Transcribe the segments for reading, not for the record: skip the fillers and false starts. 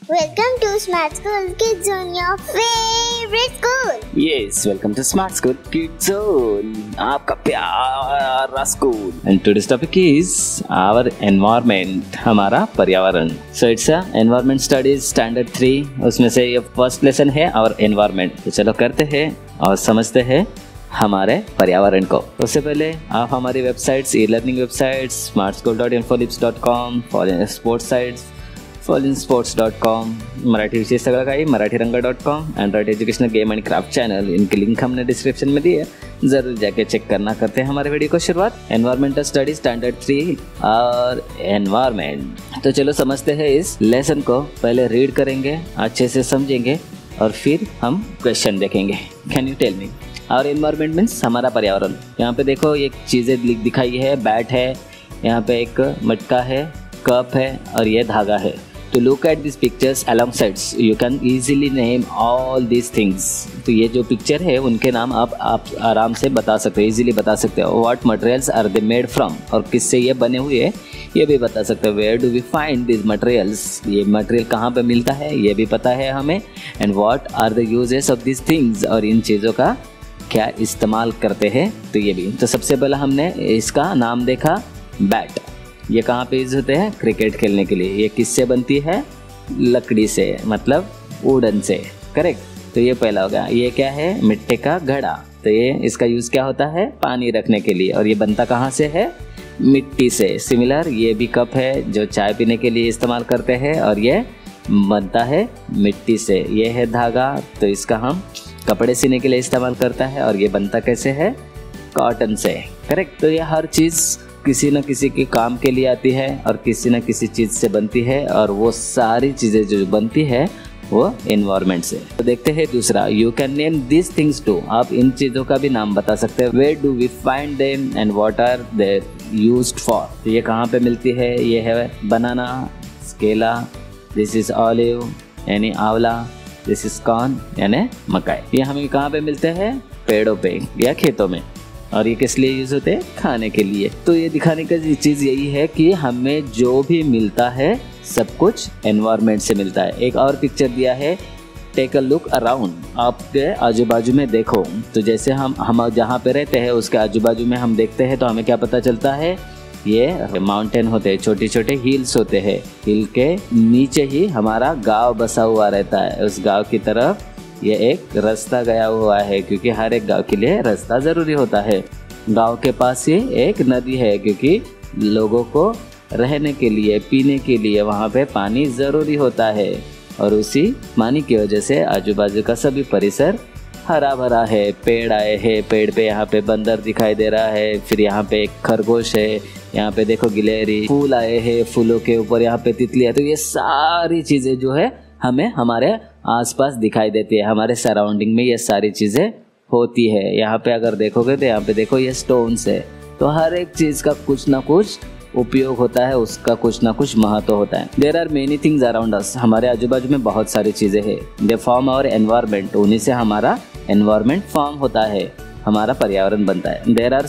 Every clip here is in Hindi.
Welcome to Smart School Kids Zone, your favorite school. Yes, welcome to Smart School Kids Zone, आपका प्यारा school. And today's topic is our environment, हमारा पर्यावरण. So it's a environment studies standard 3. उसमें से ये first lesson है our environment. तो चलो करते हैं और समझते हैं हमारे पर्यावरण को. उससे पहले आप हमारी websites, e learning websites, smartschool.infolips.com, foreign sports sites, फॉलिनस्पोर्ट्स.com, मराठी विषय सगळं काही, मराठीरंगा.com, Android educational game and craft channel, इनके लिंक हमने डिस्क्रिप्शन में दी है, ज़रूर जाके चेक करना. करते हैं हमारे वीडियो को शुरुआत. एनवायरमेंटल स्टडी स्टैंडर्ड 3 और एनवायरमेंट. तो चलो समझते हैं इस लेसन को. पहले रीड करेंगे, अच्छे से समझेंगे और फिर हम क्वेश्चन देखेंगे. Can you tell me? और एनवायरमेंट मीन्स हमारा पर्यावरण. यहाँ पे देखो ये चीज़ें दिखाई है, बैट है, यहाँ पे एक मटका है, कप है और ये धागा है. To look at these pictures alongside, you can easily name all these things. तो ये जो पिक्चर है उनके नाम आप आराम से बता सकते हो, इजीली बता सकते हो. What materials are they made from? और किससे ये बने हुए हैं ये भी बता सकते हो. Where do we find these materials? ये मटेरियल कहाँ पे मिलता है ये भी पता है हमें. And what are the uses of these things? और इन चीज़ों का क्या इस्तेमाल करते हैं तो ये भी. तो सबसे पहले हमने इसका नाम देखा, बैट. ये कहाँ पे यूज होते हैं? क्रिकेट खेलने के लिए. ये किससे बनती है? लकड़ी से, मतलब वुडन से. करेक्ट. तो ये पहला होगा. ये क्या है? मिट्टी का घड़ा. तो ये इसका यूज़ क्या होता है? पानी रखने के लिए. और ये बनता कहाँ से है? मिट्टी से. सिमिलर ये भी कप है जो चाय पीने के लिए इस्तेमाल करते हैं और ये बनता है मिट्टी से. ये है धागा, तो इसका हम कपड़े सीने के लिए इस्तेमाल करता है और ये बनता कैसे है? कॉटन से. करेक्ट. तो ये हर चीज़ किसी न किसी के काम के लिए आती है और किसी न किसी चीज़ से बनती है और वो सारी चीज़ें जो बनती है वो एनवायरनमेंट से. तो देखते हैं दूसरा. You can name this things too. आप इन चीज़ों का भी नाम बता सकते हैं. Where do we find them and what are they used for. तो ये कहाँ पे मिलती है? ये है बनाना, केला, दिस इज ऑलिव यानी आंवला, दिस इज कॉर्न यानी मकाई. ये हमें कहाँ पे मिलते हैं? पेड़ों पे या खेतों में. और ये किस लिए यूज़ होते हैं? खाने के लिए. तो ये दिखाने का चीज़ यही है कि हमें जो भी मिलता है सब कुछ एनवायरनमेंट से मिलता है. एक और पिक्चर दिया है, टेक अ लुक अराउंड. आपके आजू बाजू में देखो. तो जैसे हम जहाँ पे रहते हैं उसके आजू बाजू में हम देखते हैं तो हमें क्या पता चलता है? ये माउंटेन होते हैं, छोटे छोटे हिल्स होते हैं. हिल के नीचे ही हमारा गाँव बसा हुआ रहता है. उस गाँव की तरफ ये एक रास्ता गया हुआ है क्योंकि हर एक गांव के लिए रास्ता ज़रूरी होता है. गांव के पास ही एक नदी है क्योंकि लोगों को रहने के लिए, पीने के लिए वहाँ पे पानी ज़रूरी होता है. और उसी पानी की वजह से आजू बाजू का सभी परिसर हरा भरा है. पेड़ आए हैं, पेड़ पे यहाँ पे बंदर दिखाई दे रहा है. फिर यहाँ पे एक खरगोश है. यहाँ पे देखो गिलहरी. फूल आए हैं, फूलों के ऊपर यहाँ पे तितली है. तो ये सारी चीज़ें जो है हमें हमारे आसपास दिखाई देती है. हमारे सराउंडिंग में ये सारी चीज़ें होती है. यहाँ पे अगर देखोगे तो यहाँ पे देखो ये स्टोन्स है. तो हर एक चीज़ का कुछ ना कुछ उपयोग होता है, उसका कुछ ना कुछ महत्व होता है. There are many things around us. हमारे आजू बाजू में बहुत सारी चीज़ें हैं. They form our environment. उन्हीं से हमारा एनवायरनमेंट फॉर्म होता है, हमारा पर्यावरण बनता है. There are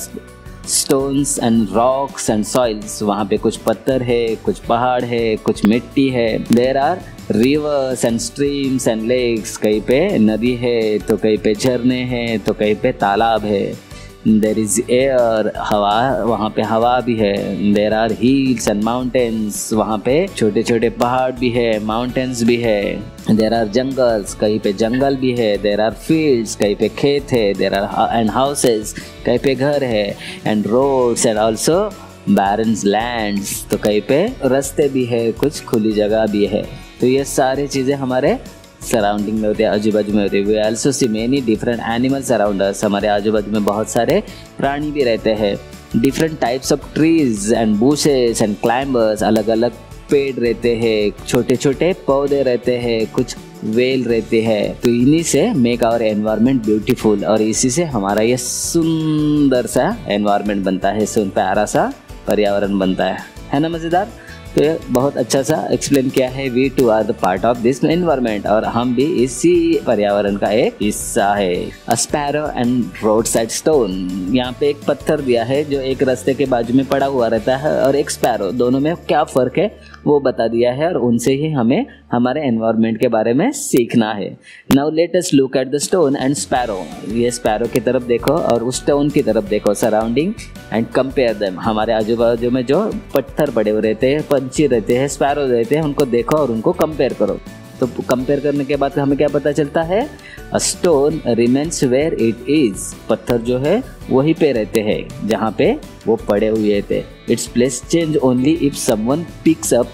stones and rocks and soils. वहाँ पे कुछ पत्थर है, कुछ पहाड़ है, कुछ मिट्टी है. There are rivers and streams and lakes. कहीं पे नदी है तो कहीं पे झरने हैं तो कहीं पे तालाब है. देयर इज एयर, हवा, वहाँ पे हवा भी है. There are hills and mountains. वहाँ पे छोटे छोटे पहाड़ भी है, माउंटेन्स भी है. देयर आर जंगल्स, कहीं पे जंगल भी है. देयर आर फील्ड्स, कहीं पे खेत है. देयर आर एंड हाउसेस, कहीं पे घर है. And roads and also barren lands. तो कहीं पे रास्ते भी है, कुछ खुली जगह भी है. तो ये सारी चीज़ें हमारे सराउंडिंग में होते हैं, आजू बाजू में होते हैं. We also see many different animals around us. हमारे आजू बाजू में बहुत सारे प्राणी भी रहते हैं. Different types of trees and bushes and climbers. अलग अलग पेड़ रहते हैं, छोटे छोटे पौधे रहते हैं, कुछ वेल रहते हैं. तो इन्हीं से मेक आवर एनवायरनमेंट ब्यूटीफुल. और इसी से हमारा ये सुंदर सा एनवायरनमेंट बनता है, प्यारा सा पर्यावरण बनता है ना. मज़ेदार. तो ये बहुत अच्छा सा एक्सप्लेन किया है, we too are the part of this environment, और हम भी इसी पर्यावरण का एक हिस्सा है। A sparrow and road side stone, यहाँ पे एक पत्थर दिया है जो एक रास्ते के बाजू में पड़ा हुआ रहता है, और एक स्पैरो, दोनों में क्या फर्क है वो बता दिया है, और उनसे ही हमें हमारे एनवायरमेंट के बारे में सीखना है। Now let us look at the stone and sparrow. ये स्पैरो की तरफ देखो और उस स्टोन की तरफ देखो, सराउंडिंग एंड कंपेयर देम। हमारे आजू बाजू में जो पत्थर पड़े हुए रहते हैं, पंछी रहते हैं, स्पैरो रहते हैं, उनको देखो और उनको कंपेयर करो। तो कंपेयर करने के बाद हमें क्या पता चलता है? A stone remains where it is, पत्थर जो है वहीं पे रहते हैं जहाँ पे वो पड़े हुए थे। Its place change only if someone picks up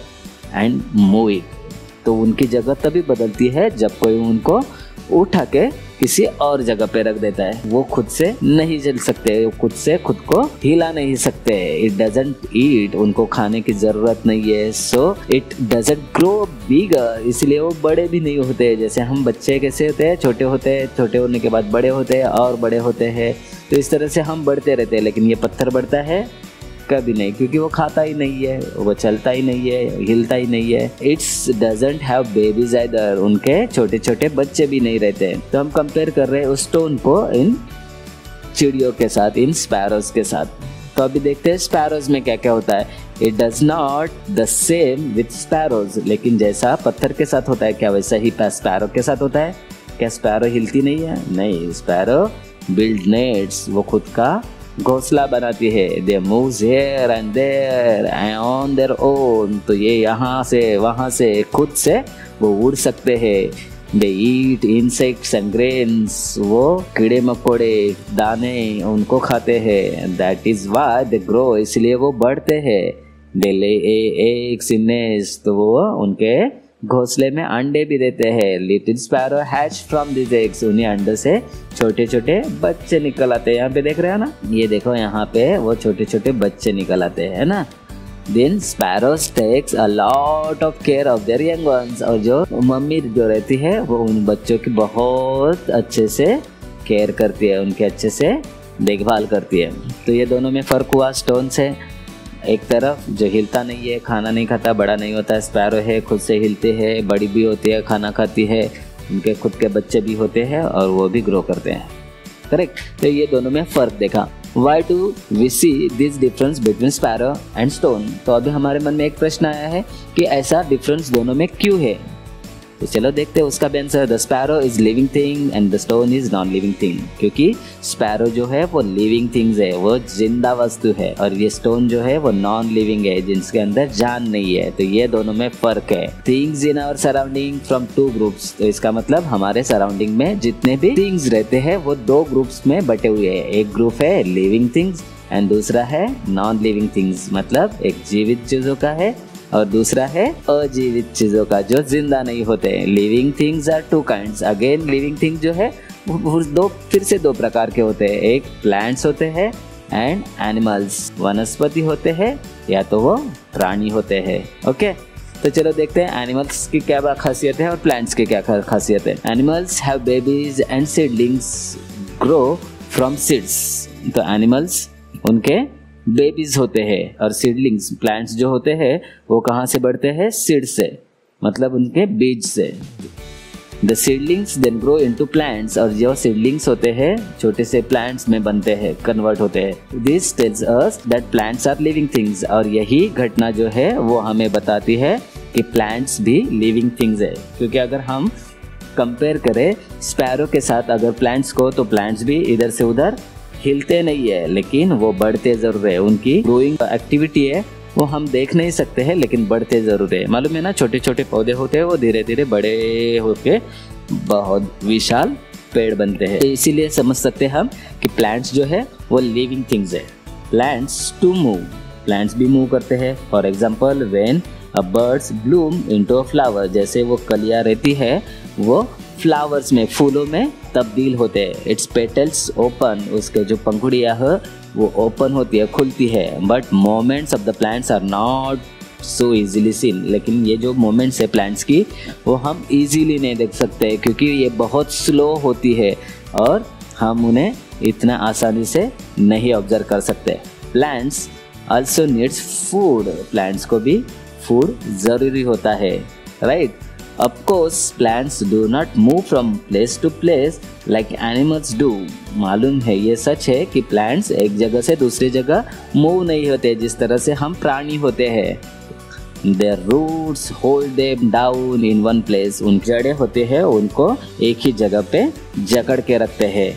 and move it, तो उनकी जगह तभी बदलती है जब कोई उनको उठा के किसी और जगह पे रख देता है। वो खुद से नहीं चल सकते, वो खुद से खुद को हिला नहीं सकते। इट डजंट ईट, उनको खाने की जरूरत नहीं है। सो इट डजंट ग्रो बिगर, इसलिए वो बड़े भी नहीं होते। जैसे हम बच्चे कैसे होते हैं, छोटे होते हैं, छोटे होने के बाद बड़े होते हैं और बड़े होते हैं, तो इस तरह से हम बढ़ते रहते हैं। लेकिन ये पत्थर बढ़ता है कभी नहीं, क्योंकि वो खाता ही नहीं है, वो चलता ही नहीं है, हिलता ही नहीं है। It's doesn't have babies either, उनके छोटे छोटे बच्चे भी नहीं रहते। तो हम कंपेयर कर रहे हैं उस स्टोन को इन चिड़ियों के साथ, इन स्पैरोज के साथ। तो अभी देखते हैं स्पैरोज में क्या क्या होता है। It does not the same with sparrows, लेकिन जैसा पत्थर के साथ होता है क्या वैसा ही स्पैरो के साथ होता है? क्या स्पैरो हिलती नहीं है? नहीं, स्पैरो बिल्ड नेट्स, वो खुद का घोंसला बनाती है। They moves here and there on their own, तो ये यहाँ से वहाँ से खुद से वो उड़ सकते हैं। दे ईट इंसेक्ट्स एंड ग्रेन्स, वो कीड़े मकोड़े दाने उनको खाते हैं। That is why they grow, इसलिए वो बढ़ते हैं। दे ले एग्स इन नेस्ट, तो वो उनके घोंसले में अंडे भी देते हैं। Little sparrow hatch from this eggs, उन्हीं अंडों से छोटे छोटे बच्चे निकल आते हैं। यहाँ पे देख रहे हो ना, ये देखो यहाँ पे वो छोटे छोटे बच्चे निकल आते हैं, है ना। Then sparrows takes a lot of care of their young ones, और जो मम्मी जो रहती है वो उन बच्चों की बहुत अच्छे से केयर करती है, उनके अच्छे से देखभाल करती है। तो ये दोनों में फ़र्क हुआ स्टोन से। एक तरफ जो हिलता नहीं है, खाना नहीं खाता, बड़ा नहीं होता, स्पैरो है, खुद से हिलते हैं, बड़ी भी होती है, खाना खाती है, उनके खुद के बच्चे भी होते हैं और वो भी ग्रो करते हैं। करेक्ट। तो ये दोनों में फ़र्क देखा। Why do we see this difference between sparrow and stone? तो अभी हमारे मन में एक प्रश्न आया है कि ऐसा डिफरेंस दोनों में क्यों है। तो चलो देखते हैं उसका भी answer. The sparrow is living thing and the stone is non living thing, क्योंकि स्पैरो जो है वो लिविंग थिंग्स है, वो जिंदा वस्तु है, और ये स्टोन जो है वो नॉन लिविंग है, जिसके अंदर जान नहीं है। तो ये दोनों में फर्क है। Things in our surrounding from two groups, तो इसका मतलब हमारे सराउंडिंग में जितने भी थिंग्स रहते हैं वो दो ग्रुप्स में बटे हुए हैं। एक ग्रुप है लिविंग थिंग्स एंड दूसरा है नॉन लिविंग थिंग्स, मतलब एक जीवित चीजों का है और दूसरा है अजीवित चीजों का जो जिंदा नहीं होते। Living things are two kinds. Again living thing जो है वो फिर से दो प्रकार के होते हैं। एक प्लांट्स होते हैं एंड एनिमल्स, वनस्पति होते हैं या तो वो प्राणी होते हैं। ओके, तो चलो देखते हैं एनिमल्स की क्या खासियत है और प्लांट्स की क्या खासियत है। Animals have babies and seedlings grow from seeds. तो एनिमल्स उनके बेबीज होते हैं और सीडलिंग्स प्लांट्स जो होते हैं वो कहाँ से बढ़ते हैं? सीड से, मतलब उनके बीज से। The seedlings then grow into plants, और जो सीडलिंग्स होते हैं छोटे से प्लांट्स में बनते हैं, कन्वर्ट होते हैं। This tells us that plants are living things, और यही घटना जो है वो हमें बताती है कि प्लांट्स भी लिविंग थिंग्स है। क्योंकि अगर हम कंपेयर करें स्पैरो के साथ अगर प्लांट्स को, तो प्लांट्स भी इधर से उधर हिलते नहीं है, लेकिन वो बढ़ते जरूर है। उनकी ग्रोइंग एक्टिविटी है वो हम देख नहीं सकते हैं, लेकिन बढ़ते जरूर है। मालूम है ना, छोटे छोटे पौधे होते हैं वो धीरे धीरे बड़े होके बहुत विशाल पेड़ बनते हैं। तो इसीलिए समझ सकते हैं हम कि प्लांट्स जो है वो लिविंग थिंग्स है। प्लांट्स टू मूव, प्लांट्स भी मूव करते हैं। For example when a bird's Bloom into a flower, जैसे वो कलियां रहती है वो फ्लावर्स में, फूलों में तब्दील होते हैं। इट्स पेटल्स ओपन, उसके जो पंखुड़ियाँ है वो ओपन होती है, खुलती है। But moments of the plants are not so easily seen, लेकिन ये जो मोमेंट्स है प्लांट्स की वो हम इजीली नहीं देख सकते, क्योंकि ये बहुत स्लो होती है और हम उन्हें इतना आसानी से नहीं ऑब्जर्व कर सकते। Plants also needs food, plants को भी फूड जरूरी होता है, right. Of course, plants do not move from place to place like animals do. मालूम है, ये सच है कि प्लांट्स एक जगह से दूसरी जगह मूव नहीं होते जिस तरह से हम प्राणी होते हैं। Their roots hold them down in one place. उन जड़ें होते हैं, उनको एक ही जगह पे जकड़ के रखते हैं।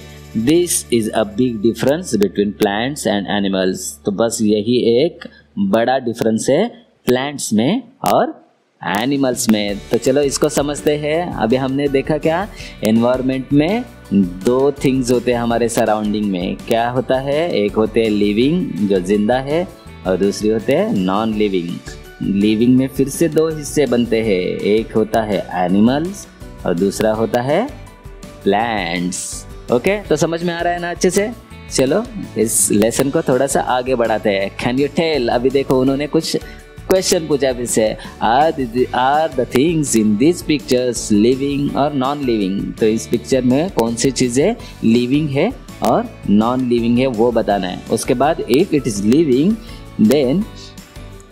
This is a big difference between plants and animals. तो बस यही एक बड़ा डिफरेंस है प्लांट्स में और एनिमल्स में। तो चलो इसको समझते हैं। अभी हमने देखा क्या, एनवायरनमेंट में दो थिंग्स होते हैं हमारे सराउंडिंग में। क्या होता है, एक होते हैं लिविंग जो जिंदा है और दूसरी होते हैं नॉन लिविंग। लिविंग में फिर से दो हिस्से बनते हैं, एक होता है एनिमल्स और दूसरा होता है प्लांट्स। ओके, तो समझ में आ रहा है ना अच्छे से। चलो इस लेसन को थोड़ा सा आगे बढ़ाते हैं। कैन यू टेल, अभी देखो उन्होंने कुछ क्वेश्चन पूछा फिर से, are the things in this pictures living और नॉन लिविंग। तो इस पिक्चर में कौन सी चीज़ें लिविंग है और नॉन लिविंग है वो बताना है। उसके बाद if it is living then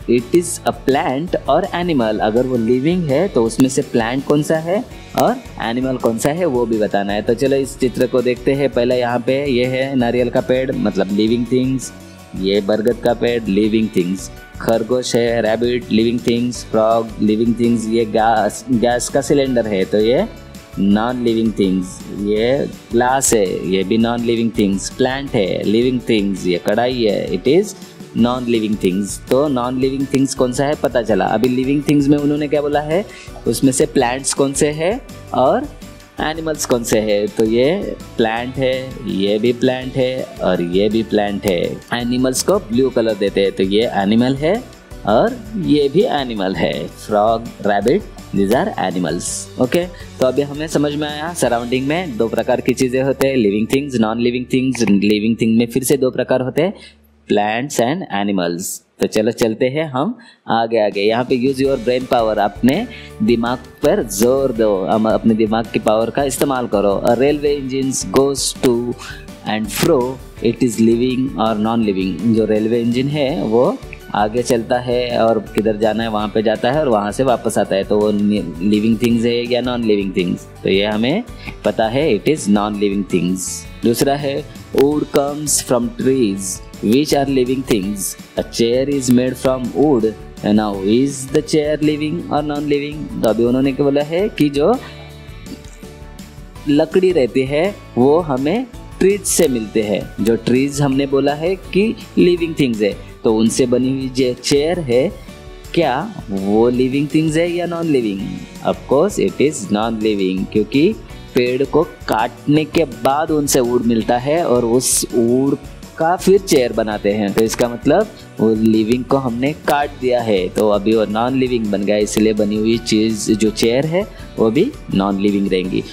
it is a plant और एनिमल। अगर वो लिविंग है तो उसमें से प्लांट कौन सा है और एनिमल कौन सा है वो भी बताना है। तो चलो इस चित्र को देखते हैं। पहले यहाँ पे ये है नारियल का पेड़, मतलब लिविंग थिंग्स। ये बरगद का पेड़, लिविंग थिंग्स। खरगोश है, rabbit, living things. Frog, living things. ये गैस का सिलेंडर है तो ये नॉन लिविंग थिंग्स। ये ग्लास है, ये भी नॉन लिविंग थिंग्स। प्लांट है, लिविंग थिंग्स। ये कढ़ाई है, it is non living things. तो नॉन लिविंग थिंग्स कौन सा है पता चला। अभी लिविंग थिंग्स में उन्होंने क्या बोला है, उसमें से प्लांट्स कौन से है और एनिमल्स कौन से है। तो ये प्लांट है, ये भी प्लांट है और ये भी प्लांट है। एनिमल्स को ब्लू कलर देते हैं तो ये एनिमल है और ये भी एनिमल है। Frog, rabbit, these are animals. Okay, तो अभी हमें समझ में आया सराउंडिंग में दो प्रकार की चीज़ें होते हैं, living things, non living things. Living thing में फिर से दो प्रकार होते हैं, प्लांट्स एंड एनिमल्स। तो चलो चलते हैं हम आगे। यहाँ पे यूज योर ब्रेन पावर, अपने दिमाग पर जोर दो, अपने दिमाग की पावर का इस्तेमाल करो। Railway engines goes to and fro, it is living और नॉन लिविंग। जो रेलवे इंजन है वो आगे चलता है और किधर जाना है वहाँ पे जाता है और वहाँ से वापस आता है, तो वो लिविंग थिंग्स है या नॉन लिविंग थिंग्स। तो ये हमें पता है, it is non living things. दूसरा है wood comes from trees which are living things. A chair is made from wood. And now is the chair living or non living? तो अभी उन्होंने क्या बोला है कि जो लकड़ी रहती है वो हमें ट्रीज से मिलते हैं। जो ट्रीज हमने बोला है कि लिविंग थिंग्स है, तो उनसे बनी हुई जो चेयर है क्या वो लिविंग थिंग्स है या non living? Of course it is non living, क्योंकि पेड़ को काटने के बाद उनसे वुड मिलता है और उस वुड का फिर चेयर बनाते हैं। तो इसका मतलब वो लिविंग को हमने काट दिया है, तो अभी वो नॉन लिविंग बन गया, इसलिए बनी हुई चीज़ जो चेयर है वो भी नॉन लिविंग रहेंगी।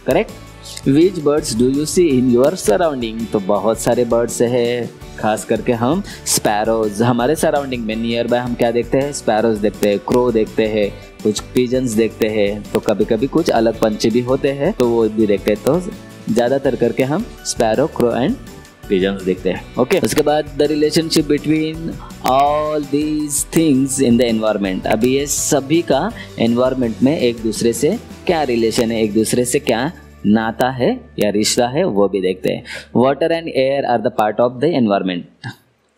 Correct. Which birds do you see in your surrounding? तो बहुत सारे बर्ड्स है, खास करके हम स्पैरोज हमारे सराउंडिंग में नियर बाय हम क्या देखते हैं, स्पैरोज देखते हैं, क्रो देखते हैं, कुछ पिजन्स देखते हैं, तो कभी कभी कुछ अलग पंछी भी होते हैं तो वो भी देखते हैं। तो ज़्यादातर करके हम स्पैरो, क्रो एंड पिजन्स देखते हैं। ओके, उसके बाद the relationship between all these things in the environment. अभी ये सभी का एनवायरनमेंट में एक दूसरे से क्या रिलेशन है, एक दूसरे से क्या नाता है या रिश्ता है वो भी देखते हैं। Water and air are the part of the environment.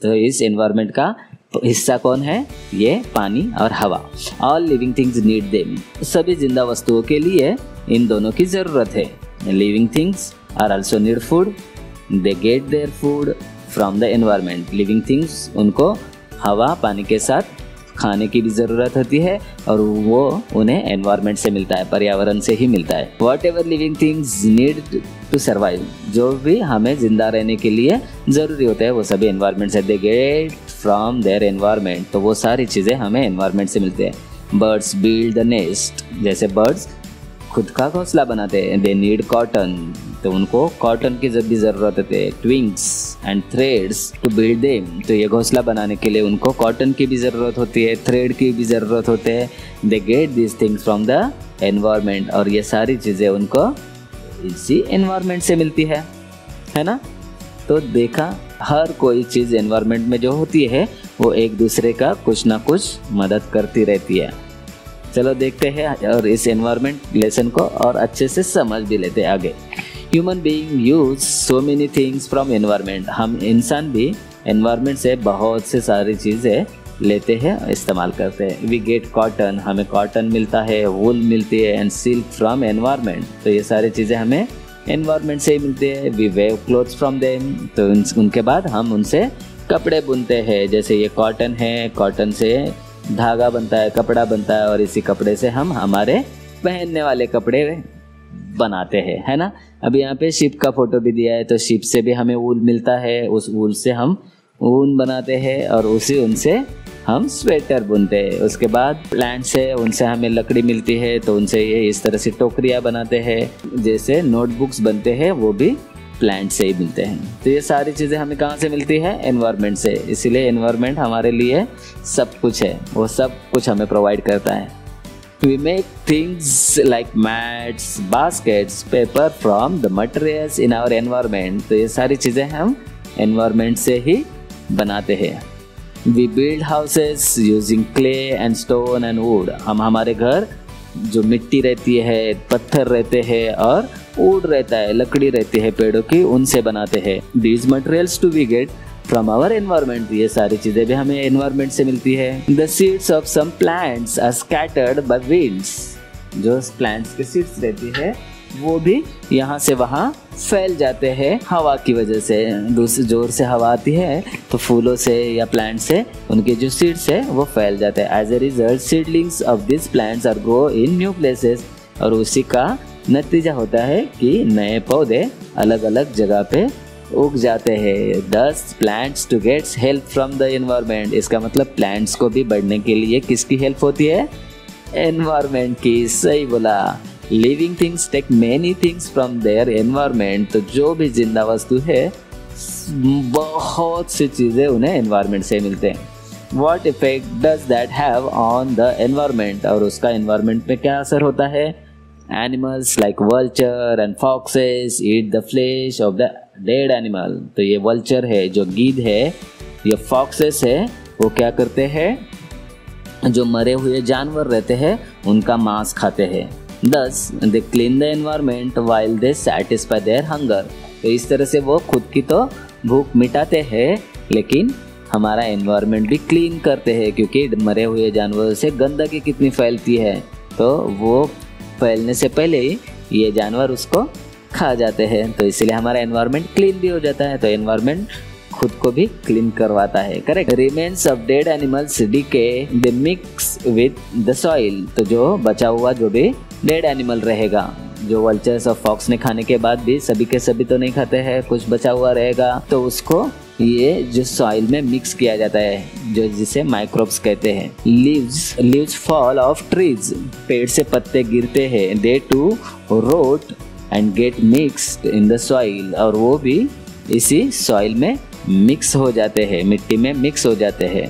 तो इस एनवायरनमेंट का हिस्सा कौन है? ये पानी और हवा। All living things need them. सभी जिंदा वस्तुओं के लिए इन दोनों की ज़रूरत है। Living things are also need food, they get their food from the environment. Living things उनको हवा, पानी के साथ खाने की भी ज़रूरत होती है और वो उन्हें एनवायरनमेंट से मिलता है, पर्यावरण से ही मिलता है। Whatever living things need to survive, जो भी हमें जिंदा रहने के लिए ज़रूरी होता है वो सभी एनवायरनमेंट से। They get from their environment, तो वो सारी चीज़ें हमें एनवायरनमेंट से मिलती है। बर्ड्स बिल्ड द नेस्ट, जैसे बर्ड्स खुद का घोंसला बनाते हैं। दे नीड कॉटन, तो उनको कॉटन की भी ज़रूरत होती है। Twigs and threads to build them, तो ये घोंसला बनाने के लिए उनको कॉटन की भी ज़रूरत होती है, थ्रेड की भी ज़रूरत होते हैं। They get this things from the environment, और ये सारी चीज़ें उनको इसी एनवायरनमेंट से मिलती है ना। तो देखा, हर कोई चीज़ एनवायरनमेंट में जो होती है वो एक दूसरे का कुछ ना कुछ मदद करती रहती है। चलो देखते हैं और इस एनवायरनमेंट लेसन को और अच्छे से समझ भी लेते हैं आगे। Human being use so many things from environment. हम इंसान भी एनवायरनमेंट से बहुत से सारी चीज़ें लेते हैं, इस्तेमाल करते हैं। वी गेट कॉटन, हमें कॉटन मिलता है, वूल मिलती है, एंड सिल्क फ्रॉम एनवायरनमेंट। तो ये सारी चीज़ें हमें एनवायरनमेंट से ही मिलती है। We weave clothes from them, तो उनके बाद हम उनसे कपड़े बुनते हैं। जैसे ये कॉटन है, कॉटन से धागा बनता है, कपड़ा बनता है, और इसी कपड़े से हम हमारे पहनने वाले कपड़े बनाते हैं, है ना। अभी यहाँ पे शिप का फोटो भी दिया है, तो शिप से भी हमें वूल मिलता है, उस वूल से हम ऊन बनाते हैं और उसी ऊन से हम स्वेटर बुनते हैं। उसके बाद प्लांट से उनसे हमें लकड़ी मिलती है, तो उनसे ये इस तरह से टोकरियाँ बनाते हैं। जैसे नोटबुक्स बनते हैं वो भी प्लांट से ही मिलते हैं। तो ये सारी चीज़ें हमें कहाँ से मिलती है? एनवायरनमेंट से। इसीलिए एनवायरनमेंट हमारे लिए सब कुछ है, वो सब कुछ हमें प्रोवाइड करता है। We make things like mats, baskets, paper from the materials in our environment। तो ये सारी चीज़ें हम environment से ही बनाते हैं। We build houses using clay and stone and wood। हम हमारे घर जो मिट्टी रहती है, पत्थर रहते हैं और वुड रहता है, लकड़ी रहती है पेड़ों की, उनसे बनाते हैं। These materials to we get from our environment. ये सारी चीज़ें भी हमें एनवायरनमेंट से मिलती है। The seeds of some plants are scattered by winds. जो प्लांट्स के सीड्स रहती है वो भी यहाँ से वहाँ फैल जाते हैं हवा की वजह से। दूसरी जोर से हवा आती है तो फूलों से या प्लांट से उनके जो सीड्स है वो फैल जाते हैं। As a result seedlings of this plants are grow in new places. और उसी का नतीजा होता है कि नए पौधे अलग अलग जगह पे उग जाते हैं। Thus plants to get help from the environment। इसका मतलब प्लांट्स को भी बढ़ने के लिए किसकी हेल्प होती है? एनवायरनमेंट की। सही बोला। Living things take many things from their environment. तो जो भी जिंदा वस्तु है बहुत सी चीज़ें उन्हें एनवायरनमेंट से मिलते हैं। What effect does that have on the environment? और उसका एनवायरनमेंट पे क्या असर होता है? Animals like vulture and foxes eat the flesh of the dead animal। तो ये vulture है, जो गीद है, ये foxes है, वो क्या करते हैं? जो मरे हुए जानवर रहते हैं उनका मांस खाते हैं। Thus they clean the environment while they satisfy their hunger। तो इस तरह से वो खुद की तो भूख मिटाते हैं लेकिन हमारा एनवायरनमेंट भी क्लीन करते हैं, क्योंकि मरे हुए जानवरों से गंदगी कितनी फैलती है, तो वो फैलने से पहले ही ये जानवर उसको खा जाते हैं। तो इसलिए हमारा एनवायरनमेंट क्लीन भी हो जाता है। तो एनवायरनमेंट खुद को भी क्लीन करवाता है। Correct. Remains of dead animals decay, they mix with the soil. तो जो बचा हुआ जो भी डेड एनिमल रहेगा, जो वल्चर्स और फॉक्स ने खाने के बाद भी सभी के सभी तो नहीं खाते हैं, कुछ बचा हुआ रहेगा, तो उसको ये जो सॉइल में मिक्स किया जाता है, जो जिसे माइक्रोब्स कहते हैं। Leaves fall off trees. पेड़ से पत्ते गिरते हैं। They to rot and get mixed in the soil. और वो भी इसी सॉइल में मिक्स हो जाते हैं, मिट्टी में मिक्स हो जाते हैं।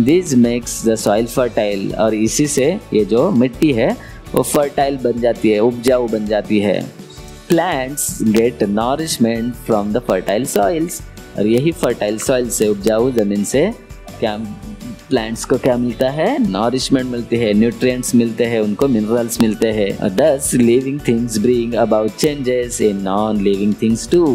This makes the soil fertile. और इसी से ये जो मिट्टी है वो फर्टाइल बन जाती है, उपजाऊ बन जाती है। Plants get nourishment from the fertile soils. और यही फर्टाइल सॉइल से, उपजाऊ जमीन से क्या प्लांट्स को क्या मिलता है? नॉरिशमेंट मिलती है, न्यूट्रिएंट्स मिलते हैं, उनको मिनरल्स मिलते हैं। Thus living things bring about changes in non living things too.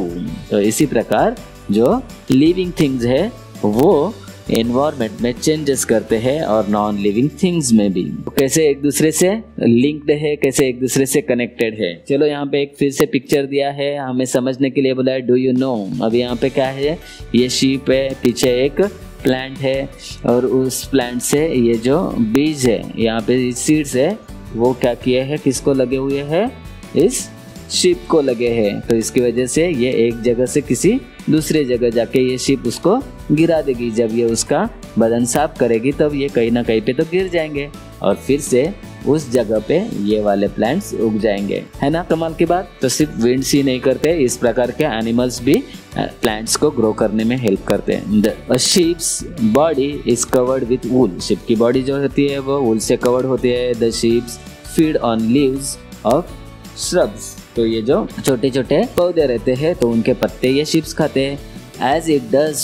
तो इसी प्रकार जो लिविंग थिंग्स है वो एनवायरनमेंट में चेंजेस करते हैं और नॉन लिविंग थिंग्स में भी। कैसे एक दूसरे से लिंक्ड है, कैसे एक दूसरे से कनेक्टेड है। चलो यहाँ पे एक फिर से पिक्चर दिया है, हमें समझने के लिए बोला है डू यू नो। अभी यहाँ पे क्या है? ये शीप है, पीछे एक प्लांट है और उस प्लांट से ये जो बीज है, यहाँ पे सीड्स है, वो क्या किए हैं? किसको लगे हुए हैं? इस शीप को लगे हैं। तो इसकी वजह से ये एक जगह से किसी दूसरे जगह जाके ये शीप उसको गिरा देगी। जब ये उसका बदन साफ करेगी तब ये कहीं ना कहीं पे तो गिर जाएंगे और फिर से उस जगह पे ये वाले प्लांट्स उग जाएंगे। है ना कमाल की बात। तो सिर्फ विंड्स ही नहीं करते, इस प्रकार के एनिमल्स भी प्लांट्स को ग्रो करने में हेल्प करते हैं। The sheeps body is covered with wool. Sheep की बॉडी जो होती है वो वूल से कवर्ड होती है। The sheeps feed on leaves of shrubs. तो ये जो छोटे छोटे पौधे रहते हैं तो उनके पत्ते ये शीप्स खाते हैं। As it does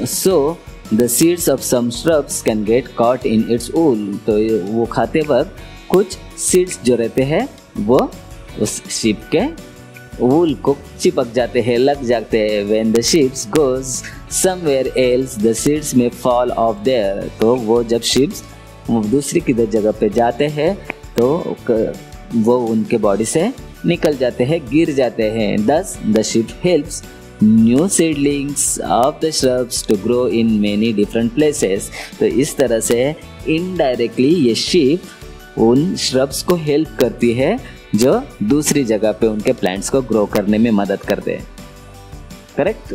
so The seeds of some shrubs can get caught in its wool. तो वो खाते वक्त कुछ सीड्स जो रहते हैं वो उस शीप के वूल को चिपक जाते हैं, लग जाते हैं. When the sheep goes somewhere else, the seeds may fall off there. तो वो जब शीप्स दूसरी किधर जगह पे जाते हैं तो वो उनके बॉडी से निकल जाते हैं, गिर जाते हैं. Thus the sheep helps new seedlings of the shrubs to grow in many different places. तो इस तरह से इनडायरेक्टली ये शीप उन श्रब्स को हेल्प करती है जो दूसरी जगह पे उनके प्लांट्स को ग्रो करने में मदद करते हैं. Correct.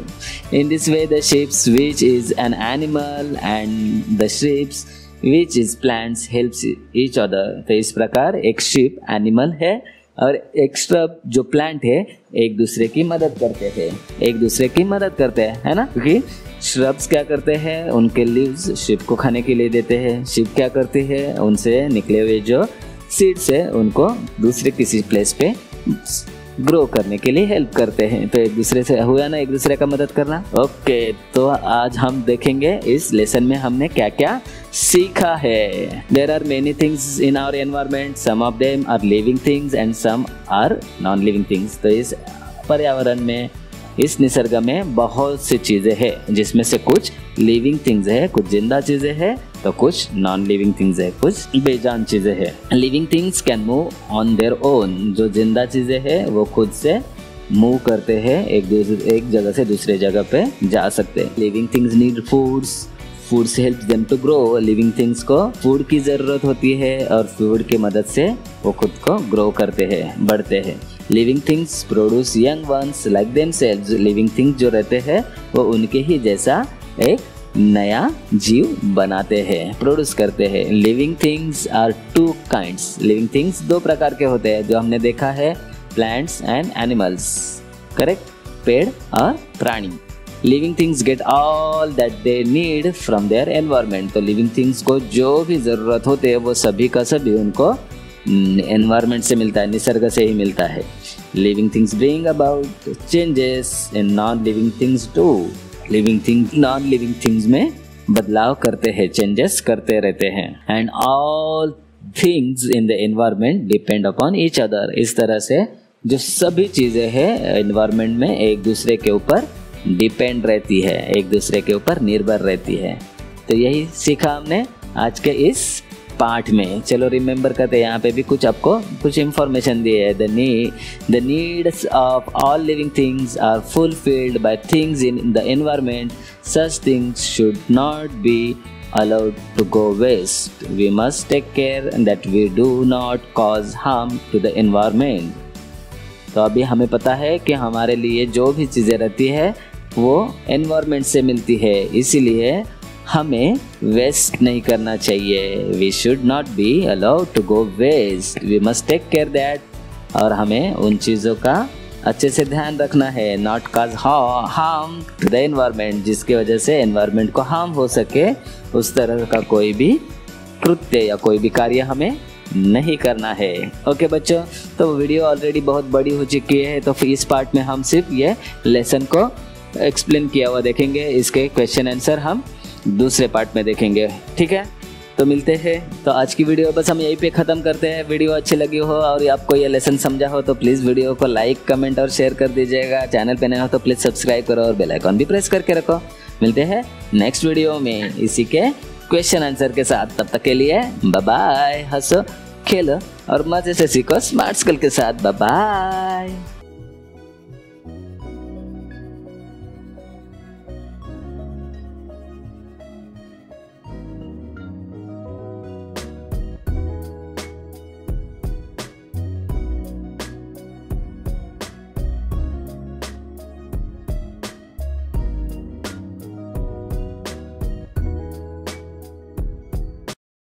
In this way the sheeps which is an animal and the sheeps which is plants helps each other. तो इस प्रकार एक शीप एनिमल है और एक श्रब जो प्लांट है एक दूसरे की मदद करते हैं, एक दूसरे की मदद करते हैं, है ना. क्योंकि श्रब्स क्या करते हैं, उनके लीव्स शीप को खाने के लिए देते हैं. शीप क्या करती है, उनसे निकले हुए जो सीड्स है उनको दूसरे किसी प्लेस पे ग्रो करने के लिए हेल्प करते हैं. तो एक दूसरे से हुआ ना, एक दूसरे का मदद करना. ओके, तो आज हम देखेंगे इस लेसन में हमने क्या क्या सीखा है. There are many things in our environment. Some of them are living things and some are non-living things. तो इस पर्यावरण में, इस निसर्ग में बहुत सी चीज़ें हैं जिसमें से कुछ लिविंग थिंग्स है, कुछ जिंदा चीज़ें हैं, तो कुछ नॉन लिविंग थिंग्स है, कुछ बेजान चीज़ें हैं. Living things can move on their own. जो जिंदा चीज़ें हैं वो खुद से मूव करते हैं, एक जगह से दूसरे जगह पे जा सकते हैं. Living things need foods. Foods help them to grow. Living things को फूड की ज़रूरत होती है और फूड की मदद से वो खुद को ग्रो करते हैं, बढ़ते हैं. Living things produce young ones like themselves. Living things जो रहते हैं वो उनके ही जैसा एक नया जीव बनाते हैं, प्रोड्यूस करते हैं. Living things are two kinds. Living things दो प्रकार के होते हैं जो हमने देखा है, प्लांट्स एंड एनिमल्स. करेक्ट. पेड़ और प्राणी. Living things get all that they need from their environment. तो लिविंग थिंग्स को जो भी ज़रूरत होते हैं वो सभी का सभी उनको एनवायरनमेंट से मिलता है, निसर्ग से ही मिलता है. Living things bring about changes in non living things too. Living things non living things में बदलाव करते हैं, चेंजेस करते रहते हैं. And all things in the environment depend upon each other. इस तरह से जो सभी चीज़ें हैं एनवायरनमेंट में एक दूसरे के ऊपर डिपेंड रहती है, एक दूसरे के ऊपर निर्भर रहती है. तो यही सीखा हमने आज के इस पार्ट में. चलो रिमेंबर करते हैं, यहाँ पे भी कुछ आपको कुछ इंफॉर्मेशन दी है. The needs of all living things are fulfilled by things in the environment. Such things should not be allowed to go waste. We must take care that we do not cause harm to the environment. तो अभी हमें पता है कि हमारे लिए जो भी चीज़ें रहती है वो एनवायरनमेंट से मिलती है, इसीलिए हमें वेस्ट नहीं करना चाहिए. We should not be allowed to go waste. We must take care that. और हमें उन चीज़ों का अच्छे से ध्यान रखना है. Not cause harm to the environment. जिसकी वजह से एनवायरनमेंट को हार्म हो सके उस तरह का कोई भी कृत्य या कोई भी कार्य हमें नहीं करना है. ओके बच्चों, तो वीडियो ऑलरेडी बहुत बड़ी हो चुकी है, तो इस पार्ट में हम सिर्फ ये लेसन को एक्सप्लेन किया हुआ देखेंगे. इसके क्वेश्चन आंसर हम दूसरे पार्ट में देखेंगे. ठीक है, तो मिलते हैं. तो आज की वीडियो बस हम यहीं पे ख़त्म करते हैं. वीडियो अच्छी लगी हो और आपको ये लेसन समझा हो तो प्लीज़ वीडियो को लाइक, कमेंट और शेयर कर दीजिएगा. चैनल पे नए हो तो प्लीज़ सब्सक्राइब करो और बेल आइकॉन भी प्रेस करके रखो. मिलते हैं नेक्स्ट वीडियो में इसी के क्वेश्चन आंसर के साथ. तब तक के लिए बाय बाय. हंसो, खेलो और मज़े से सीखो स्मार्ट स्कूल के साथ. Bye bye.